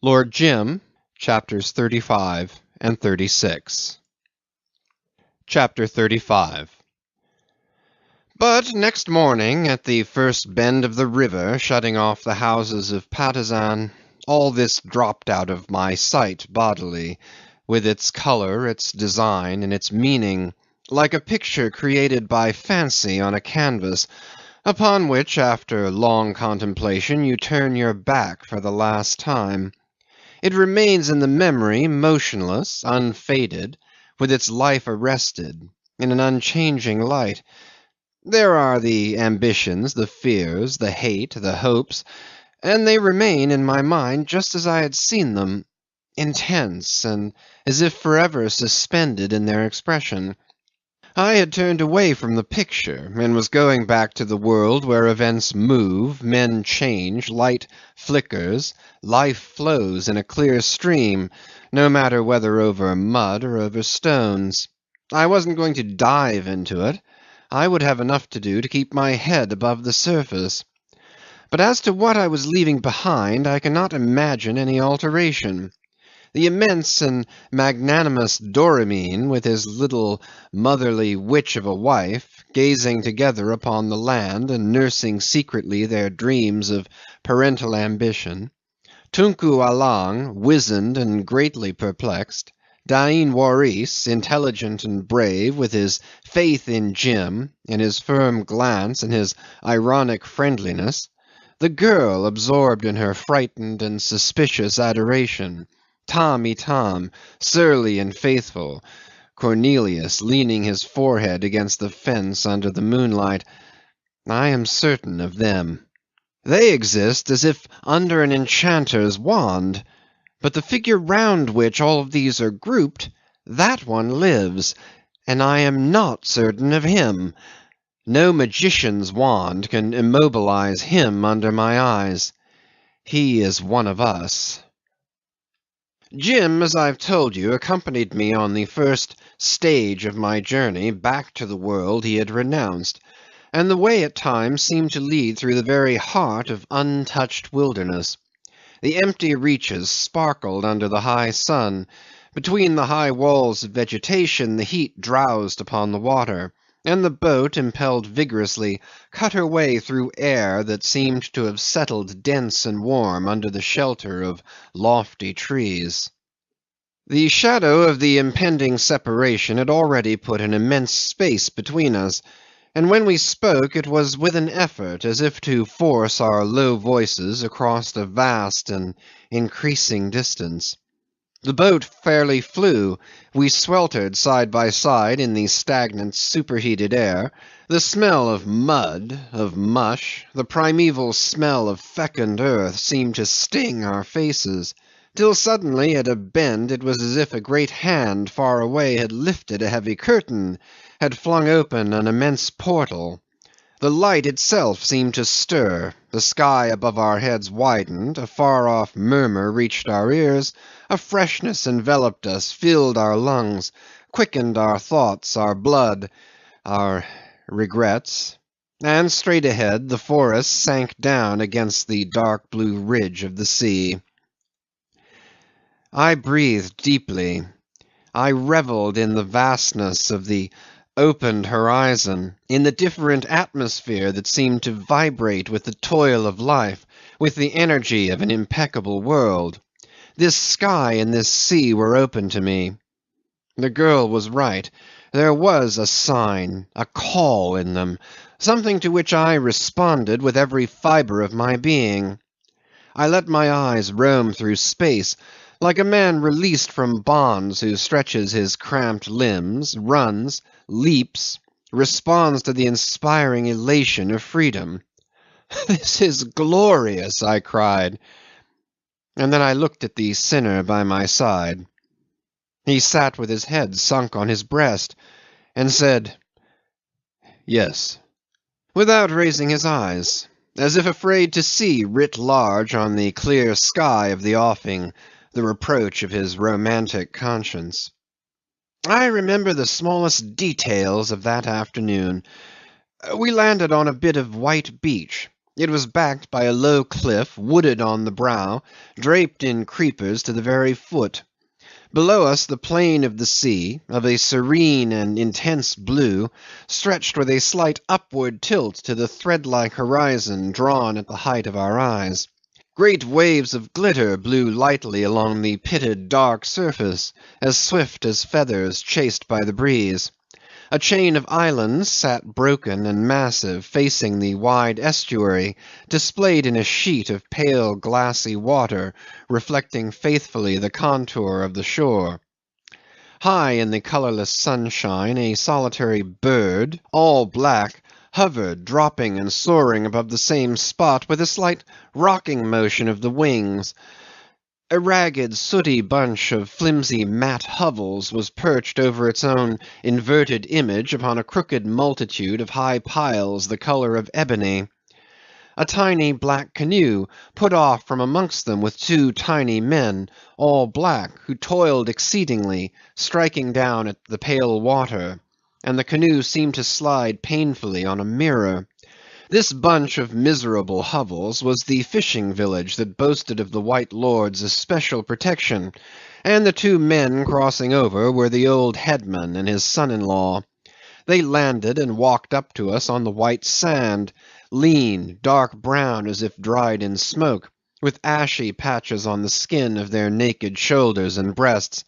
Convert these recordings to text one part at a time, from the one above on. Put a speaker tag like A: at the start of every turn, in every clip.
A: Lord Jim, chapters 35 and 36. Chapter 35. But next morning, at the first bend of the river shutting off the houses of Patusan, all this dropped out of my sight bodily, with its colour, its design, and its meaning, like a picture created by fancy on a canvas, upon which, after long contemplation, you turn your back for the last time. It remains in the memory motionless, unfaded, with its life arrested, in an unchanging light. There are the ambitions, the fears, the hate, the hopes, and they remain in my mind just as I had seen them, intense, and as if forever suspended in their expression. I had turned away from the picture, and was going back to the world where events move, men change, light flickers, life flows in a clear stream, no matter whether over mud or over stones. I wasn't going to dive into it. I would have enough to do to keep my head above the surface. But as to what I was leaving behind, I cannot imagine any alteration. The immense and magnanimous Doramin, with his little motherly witch of a wife, gazing together upon the land and nursing secretly their dreams of parental ambition; Tunku Allang, wizened and greatly perplexed; Dain Waris, intelligent and brave, with his faith in Jim, and his firm glance and his ironic friendliness; the girl absorbed in her frightened and suspicious adoration; Tamb' Itam, surly and faithful; Cornelius, leaning his forehead against the fence under the moonlight. I am certain of them. They exist as if under an enchanter's wand. But the figure round which all these are grouped, that one lives, and I am not certain of him. No magician's wand can immobilize him under my eyes. He is one of us. Jim, as I've told you, accompanied me on the first stage of my journey back to the world he had renounced, and the way at times seemed to lead through the very heart of untouched wilderness. The empty reaches sparkled under the high sun; between the high walls of vegetation the heat drowsed upon the water, and the boat, impelled vigorously, cut her way through air that seemed to have settled dense and warm under the shelter of lofty trees. The shadow of the impending separation had already put an immense space between us, and when we spoke it was with an effort, as if to force our low voices across a vast and increasing distance. The boat fairly flew; we sweltered side by side in the stagnant superheated air; the smell of mud, of mush, the primeval smell of fecund earth seemed to sting our faces, till suddenly at a bend it was as if a great hand far away had lifted a heavy curtain, had flung open an immense portal. The light itself seemed to stir, the sky above our heads widened, a far off murmur reached our ears, a freshness enveloped us, filled our lungs, quickened our thoughts, our blood, our regrets, and straight ahead the forest sank down against the dark blue ridge of the sea. I breathed deeply. I revelled in the vastness of the opened horizon, in the different atmosphere that seemed to vibrate with the toil of life, with the energy of an impeccable world. This sky and this sea were open to me. The girl was right. There was a sign, a call in them, something to which I responded with every fibre of my being. I let my eyes roam through space, like a man released from bonds who stretches his cramped limbs, runs, leaps, responds to the inspiring elation of freedom. "This is glorious!" I cried, and then I looked at the sinner by my side. He sat with his head sunk on his breast, and said, "Yes," without raising his eyes, as if afraid to see writ large on the clear sky of the offing the reproach of his romantic conscience. I remember the smallest details of that afternoon. We landed on a bit of white beach. It was backed by a low cliff, wooded on the brow, draped in creepers to the very foot. Below us the plain of the sea, of a serene and intense blue, stretched with a slight upward tilt to the thread-like horizon drawn at the height of our eyes. Great waves of glitter blew lightly along the pitted dark surface, as swift as feathers chased by the breeze. A chain of islands sat broken and massive, facing the wide estuary, displayed in a sheet of pale glassy water, reflecting faithfully the contour of the shore. High in the colourless sunshine a solitary bird, all black, hovered, dropping and soaring above the same spot with a slight rocking motion of the wings. A ragged, sooty bunch of flimsy mat hovels was perched over its own inverted image upon a crooked multitude of high piles the colour of ebony. A tiny black canoe put off from amongst them with two tiny men, all black, who toiled exceedingly, striking down at the pale water, and the canoe seemed to slide painfully on a mirror. This bunch of miserable hovels was the fishing village that boasted of the white lord's especial protection, and the two men crossing over were the old headman and his son-in-law. They landed and walked up to us on the white sand, lean, dark brown as if dried in smoke, with ashy patches on the skin of their naked shoulders and breasts.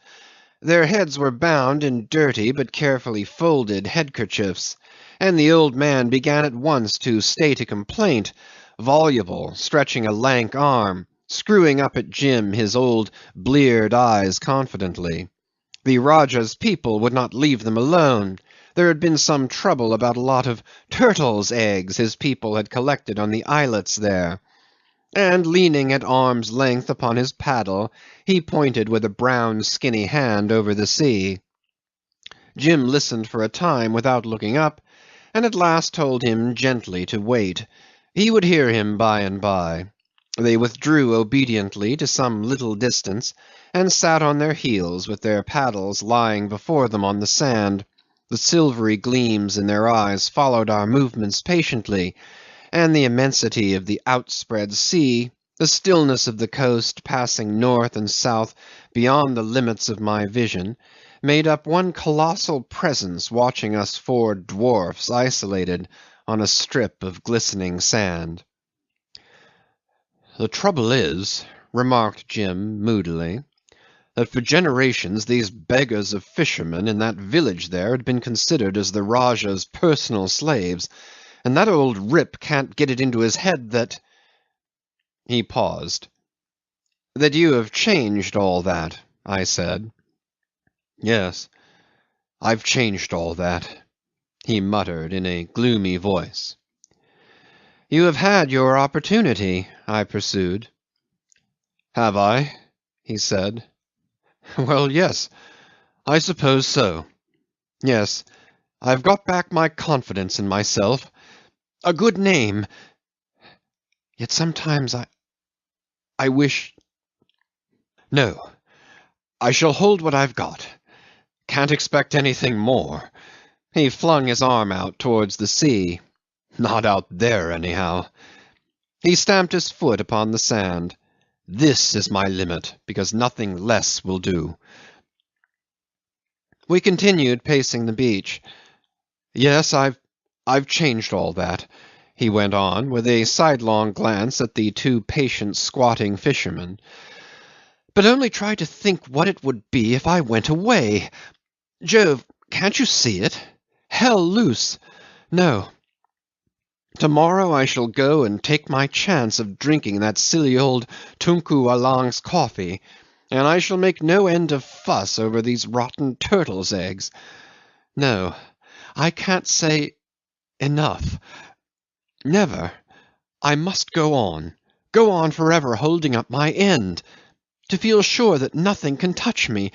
A: Their heads were bound in dirty but carefully folded headkerchiefs, and the old man began at once to state a complaint, voluble, stretching a lank arm, screwing up at Jim his old bleared eyes confidently. The Rajah's people would not leave them alone. There had been some trouble about a lot of turtles' eggs his people had collected on the islets there. And leaning at arm's length upon his paddle, he pointed with a brown skinny hand over the sea. Jim listened for a time without looking up, and at last told him gently to wait. He would hear him by and by. They withdrew obediently to some little distance, and sat on their heels with their paddles lying before them on the sand. The silvery gleams in their eyes followed our movements patiently, and the immensity of the outspread sea, the stillness of the coast passing north and south beyond the limits of my vision, made up one colossal presence watching us four dwarfs isolated on a strip of glistening sand. "The trouble is," remarked Jim moodily, "that for generations these beggars of fishermen in that village there had been considered as the Rajah's personal slaves, and that old rip can't get it into his head that—" He paused. "That you have changed all that," I said. "Yes, I've changed all that," he muttered in a gloomy voice. "You have had your opportunity," I pursued. "Have I?" he said. "Well, yes, I suppose so. Yes, I've got back my confidence in myself, a good name. Yet sometimes I wish. No, I shall hold what I've got. Can't expect anything more." He flung his arm out towards the sea. "Not out there, anyhow." He stamped his foot upon the sand. "This is my limit, because nothing less will do." We continued pacing the beach. "Yes, I've changed all that," he went on, with a sidelong glance at the two patient squatting fishermen. "But only try to think what it would be if I went away. Jove, can't you see it? Hell loose. No. Tomorrow I shall go and take my chance of drinking that silly old Tunku Allang's coffee, and I shall make no end of fuss over these rotten turtles' eggs. No, I can't say enough. Never. I must go on for ever holding up my end, to feel sure that nothing can touch me.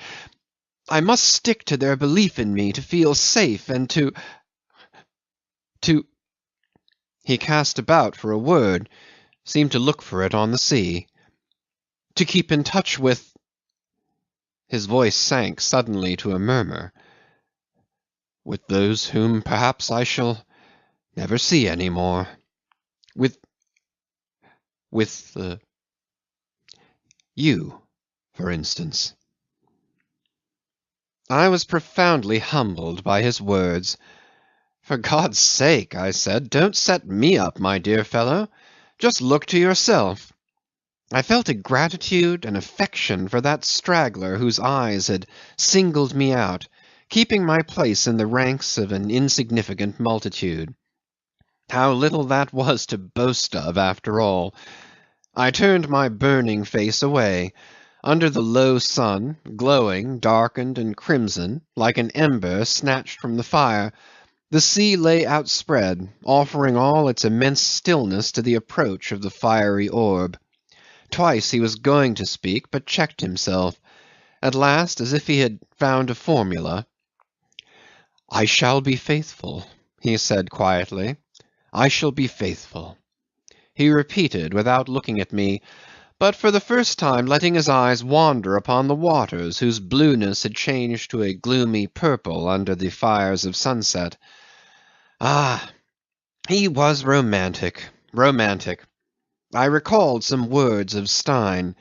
A: I must stick to their belief in me to feel safe and to. He cast about for a word, seemed to look for it on the sea. To keep in touch with. His voice sank suddenly to a murmur. With those whom perhaps I shall never see any more. With with you, for instance. I was profoundly humbled by his words. For God's sake, I said, don't set me up, my dear fellow. Just look to yourself. I felt a gratitude and affection for that straggler whose eyes had singled me out, keeping my place in the ranks of an insignificant multitude. How little that was to boast of, after all! I turned my burning face away. Under the low sun, glowing, darkened, and crimson, like an ember snatched from the fire, the sea lay outspread, offering all its immense stillness to the approach of the fiery orb. Twice he was going to speak, but checked himself. At last, as if he had found a formula, "I shall be faithful," he said quietly. "I shall be faithful." He repeated, without looking at me, but for the first time letting his eyes wander upon the waters whose blueness had changed to a gloomy purple under the fires of sunset. Ah! He was romantic, romantic. I recalled some words of Stein.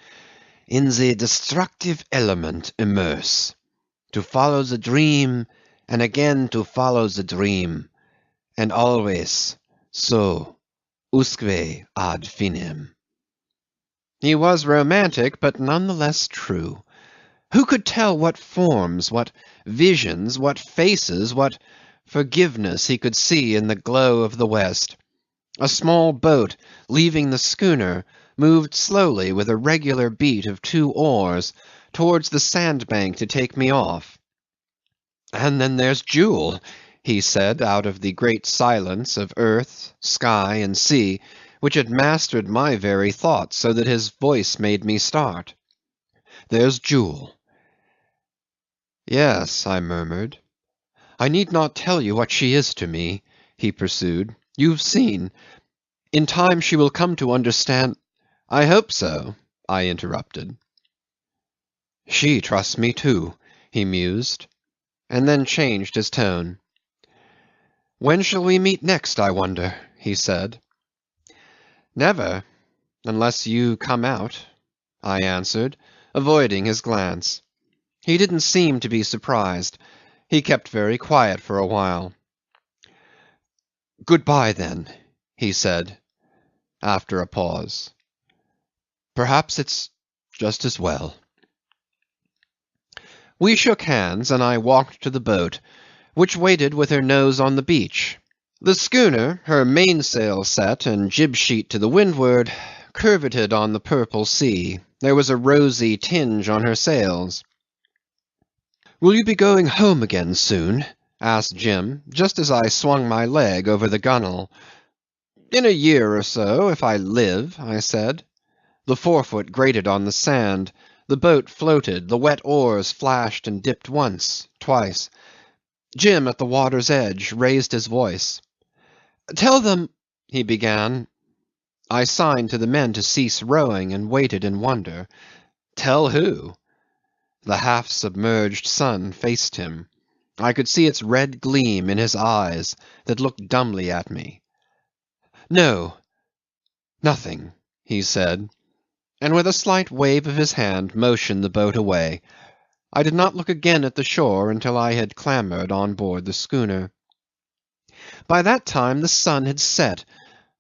A: In the destructive element immerse. To follow the dream, and again to follow the dream, and always so, usque ad finem. He was romantic, but none the less true. Who could tell what forms, what visions, what faces, what forgiveness he could see in the glow of the west? A small boat, leaving the schooner, moved slowly with a regular beat of 2 oars towards the sandbank to take me off. "And then there's Jewel," he said out of the great silence of earth, sky, and sea, which had mastered my very thoughts so that his voice made me start. "There's Jewel." "Yes," I murmured. "I need not tell you what she is to me," he pursued. "You've seen. In time she will come to understand. I hope so," I interrupted. "She trusts me too," he mused, and then changed his tone. "When shall we meet next, I wonder?" he said. "Never, unless you come out," I answered, avoiding his glance. He didn't seem to be surprised. He kept very quiet for a while. "Good bye, then," he said, after a pause. "Perhaps it's just as well." We shook hands, and I walked to the boat, which waited with her nose on the beach. The schooner, her mainsail set and jib sheet to the windward, curveted on the purple sea. There was a rosy tinge on her sails. "Will you be going home again soon?" asked Jim, just as I swung my leg over the gunwale. "In a year or so, if I live," I said. The forefoot grated on the sand. The boat floated. The wet oars flashed and dipped once, twice. Jim, at the water's edge, raised his voice. "Tell them," he began. I signed to the men to cease rowing, and waited in wonder. Tell who? The half-submerged sun faced him. I could see its red gleam in his eyes that looked dumbly at me. "No, nothing," he said, and with a slight wave of his hand motioned the boat away. I did not look again at the shore until I had clambered on board the schooner. By that time the sun had set.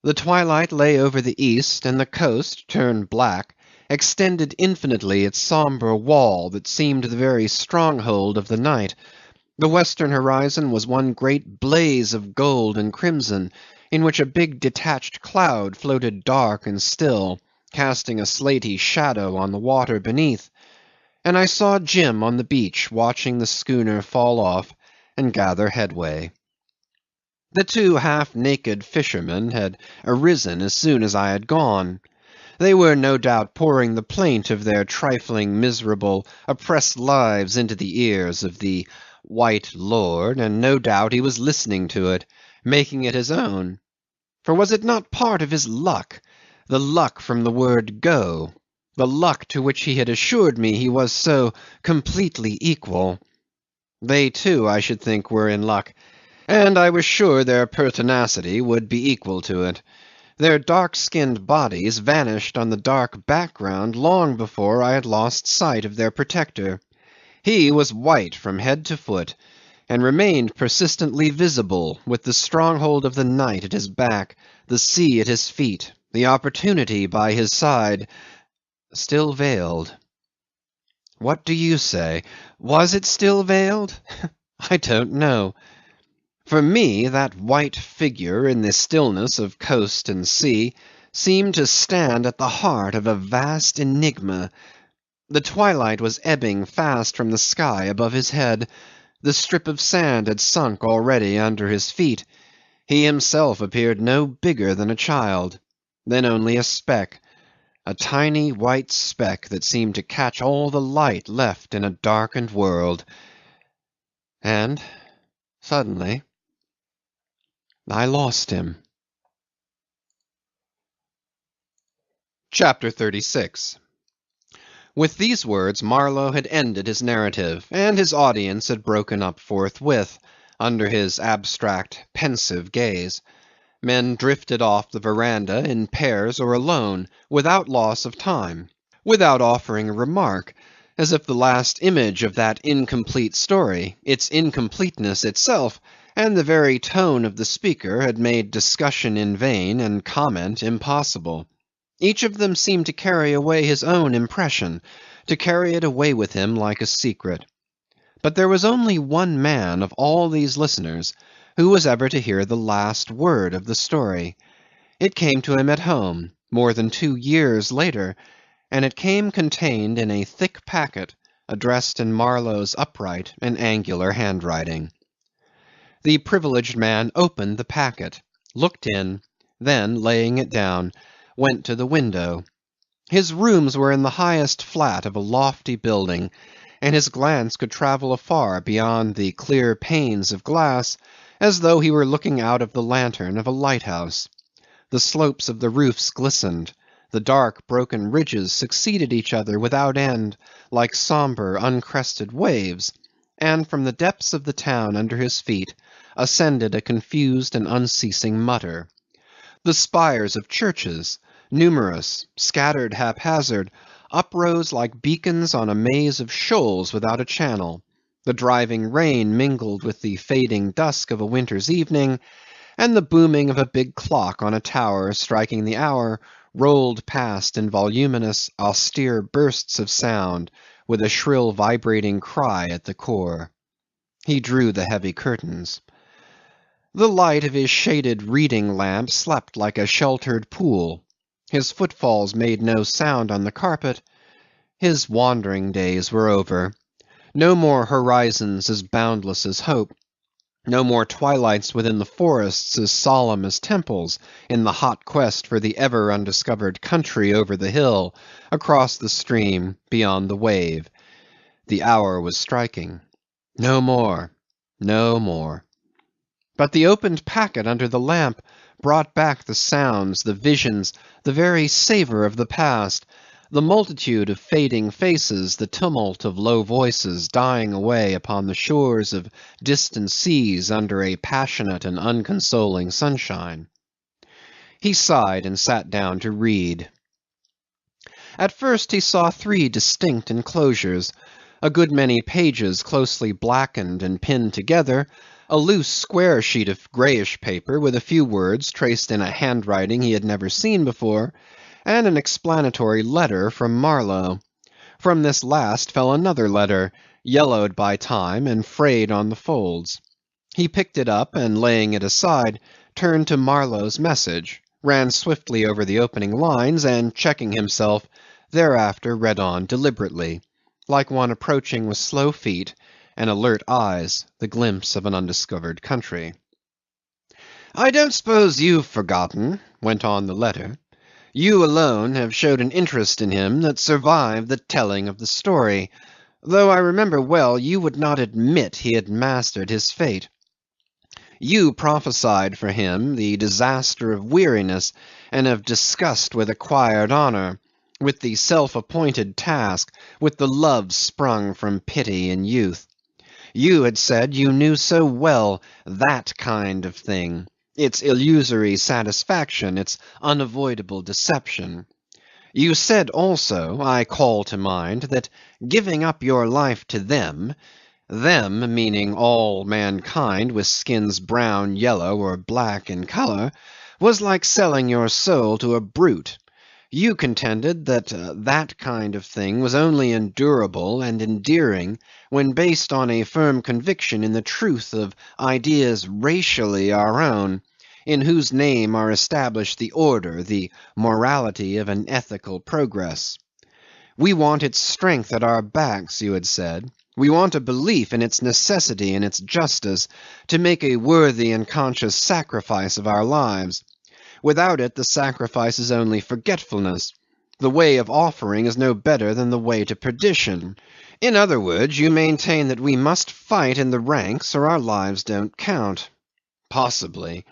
A: The twilight lay over the east, and the coast, turned black, extended infinitely its sombre wall that seemed the very stronghold of the night. The western horizon was one great blaze of gold and crimson, in which a big detached cloud floated dark and still, casting a slaty shadow on the water beneath, and I saw Jim on the beach watching the schooner fall off and gather headway. The 2 half-naked fishermen had arisen as soon as I had gone. They were no doubt pouring the plaint of their trifling, miserable, oppressed lives into the ears of the white lord, and no doubt he was listening to it, making it his own. For was it not part of his luck, the luck from the word go, the luck to which he had assured me he was so completely equal? They too, I should think, were in luck, and I was sure their pertinacity would be equal to it. Their dark-skinned bodies vanished on the dark background long before I had lost sight of their protector. He was white from head to foot, and remained persistently visible, with the stronghold of the night at his back, the sea at his feet, the opportunity by his side, still veiled. What do you say? Was it still veiled? I don't know. For me, that white figure in the stillness of coast and sea seemed to stand at the heart of a vast enigma. The twilight was ebbing fast from the sky above his head. The strip of sand had sunk already under his feet. He himself appeared no bigger than a child, then only a speck, a tiny white speck that seemed to catch all the light left in a darkened world. And suddenly I lost him. Chapter 36. With these words Marlow had ended his narrative, and his audience had broken up forthwith, under his abstract, pensive gaze. Men drifted off the veranda in pairs or alone, without loss of time, without offering a remark, as if the last image of that incomplete story, its incompleteness itself, and the very tone of the speaker had made discussion in vain and comment impossible. Each of them seemed to carry away his own impression, to carry it away with him like a secret. But there was only one man of all these listeners who was ever to hear the last word of the story. It came to him at home, more than 2 years later, and it came contained in a thick packet addressed in Marlow's upright and angular handwriting. The privileged man opened the packet, looked in, then, laying it down, went to the window. His rooms were in the highest flat of a lofty building, and his glance could travel afar beyond the clear panes of glass, as though he were looking out of the lantern of a lighthouse. The slopes of the roofs glistened, the dark broken ridges succeeded each other without end, like sombre uncrested waves, and from the depths of the town under his feet ascended a confused and unceasing mutter. The spires of churches, numerous, scattered haphazard, uprose like beacons on a maze of shoals without a channel. The driving rain mingled with the fading dusk of a winter's evening, and the booming of a big clock on a tower striking the hour rolled past in voluminous, austere bursts of sound, with a shrill vibrating cry at the core. He drew the heavy curtains. The light of his shaded reading lamp slept like a sheltered pool. His footfalls made no sound on the carpet. His wandering days were over. No more horizons as boundless as hope. No more twilights within the forests as solemn as temples in the hot quest for the ever undiscovered country over the hill, across the stream, beyond the wave. The hour was striking. No more, no more. But the opened packet under the lamp brought back the sounds, the visions, the very savour of the past, the multitude of fading faces, the tumult of low voices dying away upon the shores of distant seas under a passionate and unconsoling sunshine. He sighed and sat down to read. At first he saw 3 distinct enclosures, a good many pages closely blackened and pinned together, a loose square sheet of greyish paper with a few words traced in a handwriting he had never seen before, and an explanatory letter from Marlow. From this last fell another letter, yellowed by time and frayed on the folds. He picked it up and laying it aside, turned to Marlow's message, ran swiftly over the opening lines, and checking himself, thereafter read on deliberately, like one approaching with slow feet and alert eyes the glimpse of an undiscovered country. "I don't suppose you've forgotten," went on the letter. "You alone have showed an interest in him that survived the telling of the story, though I remember well you would not admit he had mastered his fate. You prophesied for him the disaster of weariness and of disgust with acquired honour, with the self-appointed task, with the love sprung from pity and youth. You had said you knew so well that kind of thing, its illusory satisfaction, its unavoidable deception. You said also, I call to mind, that giving up your life to them, them meaning all mankind with skins brown, yellow, or black in colour, was like selling your soul to a brute. You contended that that kind of thing was only endurable and endearing when based on a firm conviction in the truth of ideas racially our own, in whose name are established the order, the morality of an ethical progress. We want its strength at our backs, you had said. We want a belief in its necessity and its justice to make a worthy and conscious sacrifice of our lives. Without it the sacrifice is only forgetfulness. The way of offering is no better than the way to perdition. In other words, you maintain that we must fight in the ranks or our lives don't count. Possibly.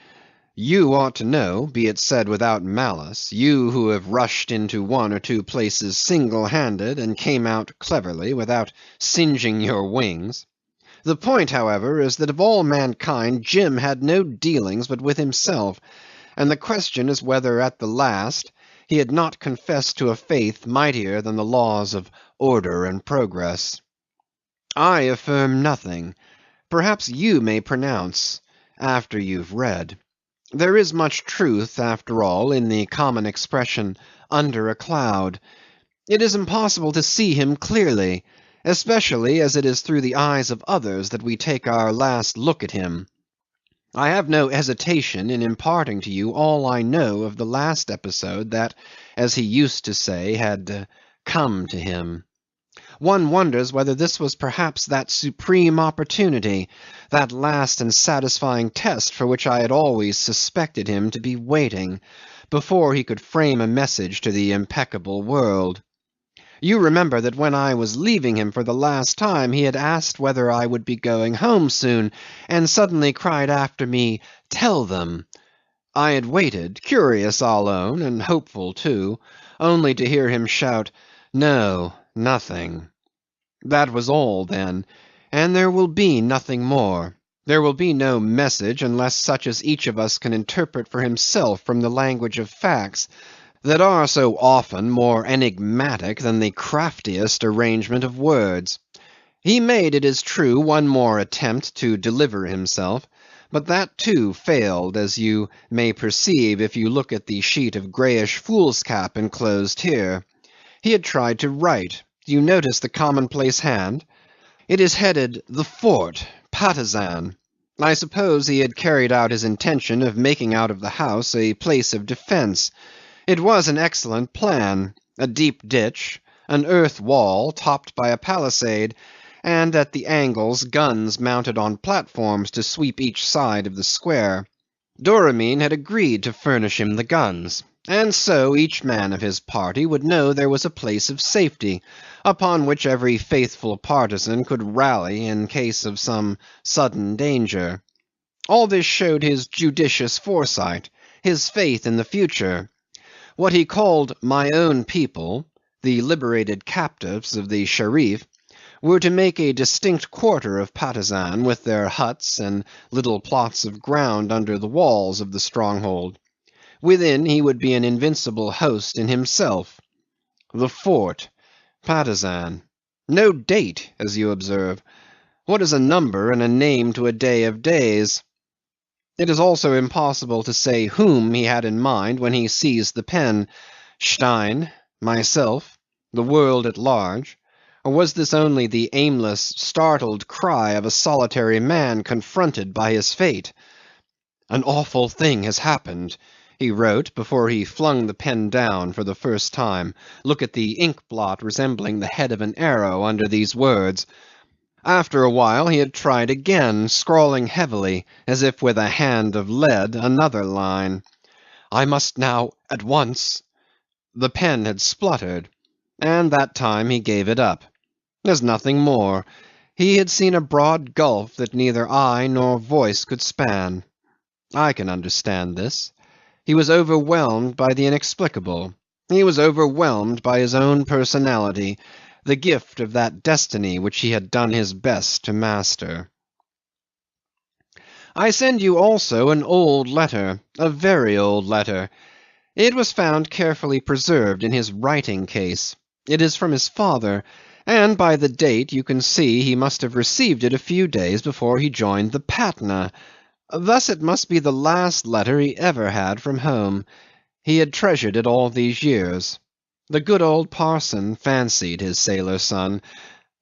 A: You ought to know, be it said without malice, you who have rushed into one or two places single-handed and came out cleverly without singeing your wings. The point, however, is that of all mankind Jim had no dealings but with himself, and the question is whether at the last he had not confessed to a faith mightier than the laws of order and progress. I affirm nothing. Perhaps you may pronounce after you've read. There is much truth, after all, in the common expression, under a cloud. It is impossible to see him clearly, especially as it is through the eyes of others that we take our last look at him. I have no hesitation in imparting to you all I know of the last episode that, as he used to say, had come to him. One wonders whether this was perhaps that supreme opportunity, that last and satisfying test for which I had always suspected him to be waiting, before he could frame a message to the impeccable world. You remember that when I was leaving him for the last time he had asked whether I would be going home soon, and suddenly cried after me, "Tell them." I had waited, curious I'll own, and hopeful too, only to hear him shout, "No, nothing." That was all then, and there will be nothing more. There will be no message unless such as each of us can interpret for himself from the language of facts that are so often more enigmatic than the craftiest arrangement of words. He made, it is true, one more attempt to deliver himself, but that too failed, as you may perceive if you look at the sheet of greyish foolscap enclosed here. He had tried to write. Do you notice the commonplace hand? It is headed "The Fort, Patusan." I suppose he had carried out his intention of making out of the house a place of defence. It was an excellent plan. A deep ditch, an earth wall topped by a palisade, and at the angles guns mounted on platforms to sweep each side of the square. Doramin had agreed to furnish him the guns, and so each man of his party would know there was a place of safety, upon which every faithful partisan could rally in case of some sudden danger. All this showed his judicious foresight, his faith in the future. What he called "my own people," the liberated captives of the Sherif, were to make a distinct quarter of Patusan with their huts and little plots of ground under the walls of the stronghold. Within he would be an invincible host in himself. The fort, Patusan. No date, as you observe. What is a number and a name to a day of days? It is also impossible to say whom he had in mind when he seized the pen. Stein, myself, the world at large, or was this only the aimless, startled cry of a solitary man confronted by his fate? "An awful thing has happened," he wrote before he flung the pen down for the first time. Look at the ink blot resembling the head of an arrow under these words. After a while he had tried again, scrawling heavily, as if with a hand of lead, another line. "I must now at once." The pen had spluttered, and that time he gave it up. There's nothing more. He had seen a broad gulf that neither eye nor voice could span. I can understand this. He was overwhelmed by the inexplicable. He was overwhelmed by his own personality, the gift of that destiny which he had done his best to master. I send you also an old letter, a very old letter. It was found carefully preserved in his writing case. It is from his father, and by the date you can see he must have received it a few days before he joined the Patna. Thus it must be the last letter he ever had from home. He had treasured it all these years. The good old parson fancied his sailor son.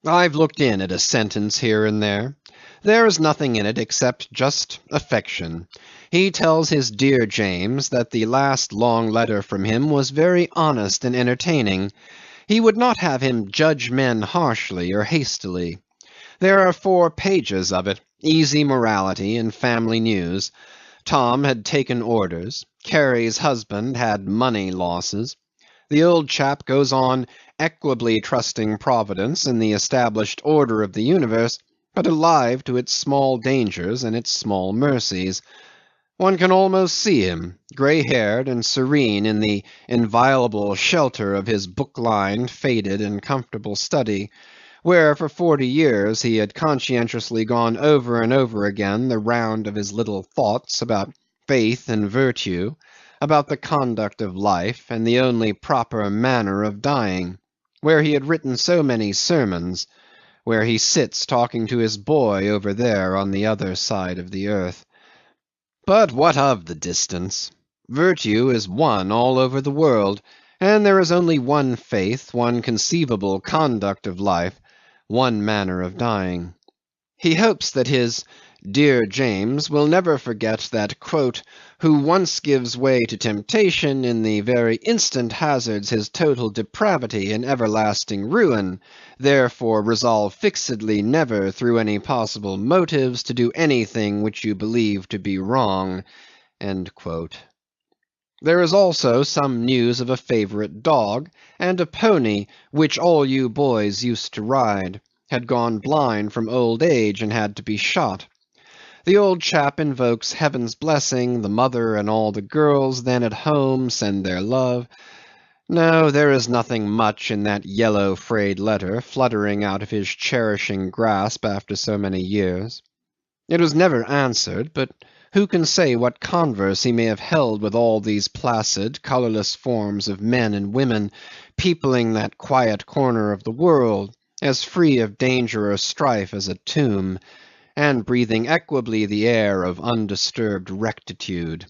A: I've looked in at a sentence here and there. There is nothing in it except just affection. He tells his dear James that the last long letter from him was very honest and entertaining. He would not have him judge men harshly or hastily. There are 4 pages of it, easy morality and family news. Tom had taken orders. Carrie's husband had money losses. The old chap goes on equably trusting Providence and the established order of the universe, but alive to its small dangers and its small mercies. One can almost see him, grey-haired and serene in the inviolable shelter of his book-lined, faded, and comfortable study, where for 40 years he had conscientiously gone over and over again the round of his little thoughts about faith and virtue, about the conduct of life and the only proper manner of dying, where he had written so many sermons, where he sits talking to his boy over there on the other side of the earth. But what of the distance? Virtue is one all over the world, and there is only one faith, one conceivable conduct of life, one manner of dying. He hopes that his dear James will never forget that, quote, who once gives way to temptation in the very instant hazards his total depravity and everlasting ruin, therefore resolve fixedly never through any possible motives to do anything which you believe to be wrong. End quote. There is also some news of a favourite dog, and a pony which all you boys used to ride, had gone blind from old age and had to be shot. The old chap invokes heaven's blessing, the mother and all the girls then at home send their love. No, there is nothing much in that yellow frayed letter fluttering out of his cherishing grasp after so many years. It was never answered, but who can say what converse he may have held with all these placid, colourless forms of men and women peopling that quiet corner of the world, as free of danger or strife as a tomb, and breathing equably the air of undisturbed rectitude.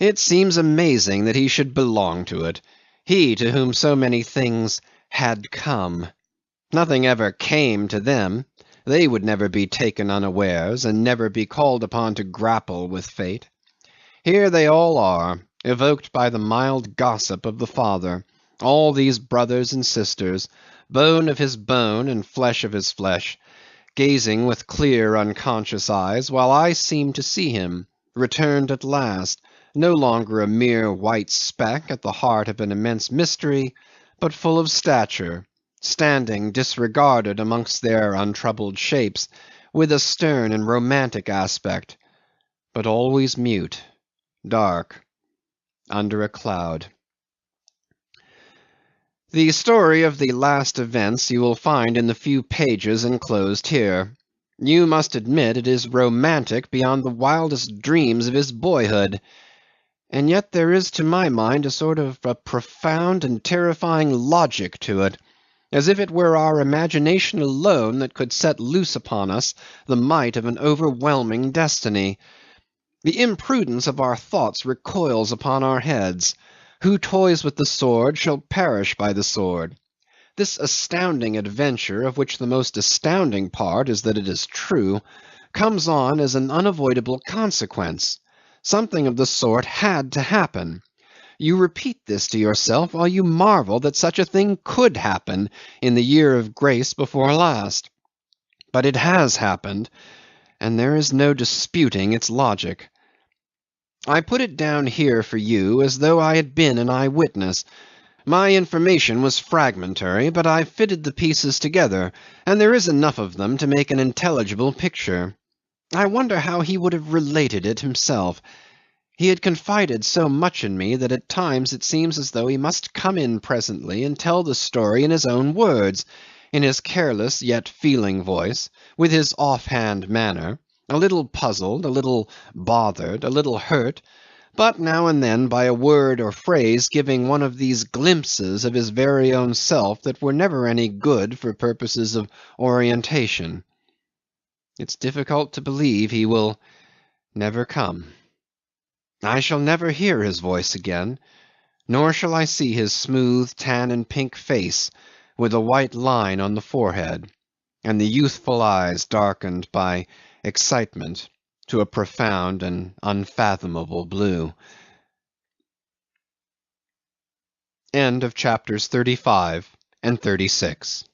A: It seems amazing that he should belong to it, he to whom so many things had come. Nothing ever came to them. They would never be taken unawares, and never be called upon to grapple with fate. Here they all are, evoked by the mild gossip of the father, all these brothers and sisters, bone of his bone and flesh of his flesh, gazing with clear unconscious eyes, while I seem to see him, returned at last, no longer a mere white speck at the heart of an immense mystery, but full of stature, standing disregarded amongst their untroubled shapes, with a stern and romantic aspect, but always mute, dark, under a cloud. The story of the last events you will find in the few pages enclosed here. You must admit it is romantic beyond the wildest dreams of his boyhood. And yet there is to my mind a sort of a profound and terrifying logic to it, as if it were our imagination alone that could set loose upon us the might of an overwhelming destiny. The imprudence of our thoughts recoils upon our heads. Who toys with the sword shall perish by the sword. This astounding adventure, of which the most astounding part is that it is true, comes on as an unavoidable consequence. Something of the sort had to happen. You repeat this to yourself while you marvel that such a thing could happen in the year of grace before last. But it has happened, and there is no disputing its logic. I put it down here for you as though I had been an eyewitness. My information was fragmentary, but I fitted the pieces together, and there is enough of them to make an intelligible picture. I wonder how he would have related it himself. He had confided so much in me that at times it seems as though he must come in presently and tell the story in his own words, in his careless yet feeling voice, with his off-hand manner, a little puzzled, a little bothered, a little hurt, but now and then by a word or phrase giving one of these glimpses of his very own self that were never any good for purposes of orientation. It's difficult to believe he will never come. I shall never hear his voice again, nor shall I see his smooth tan and pink face with a white line on the forehead, and the youthful eyes darkened by excitement to a profound and unfathomable blue. End of chapters 35 and 36.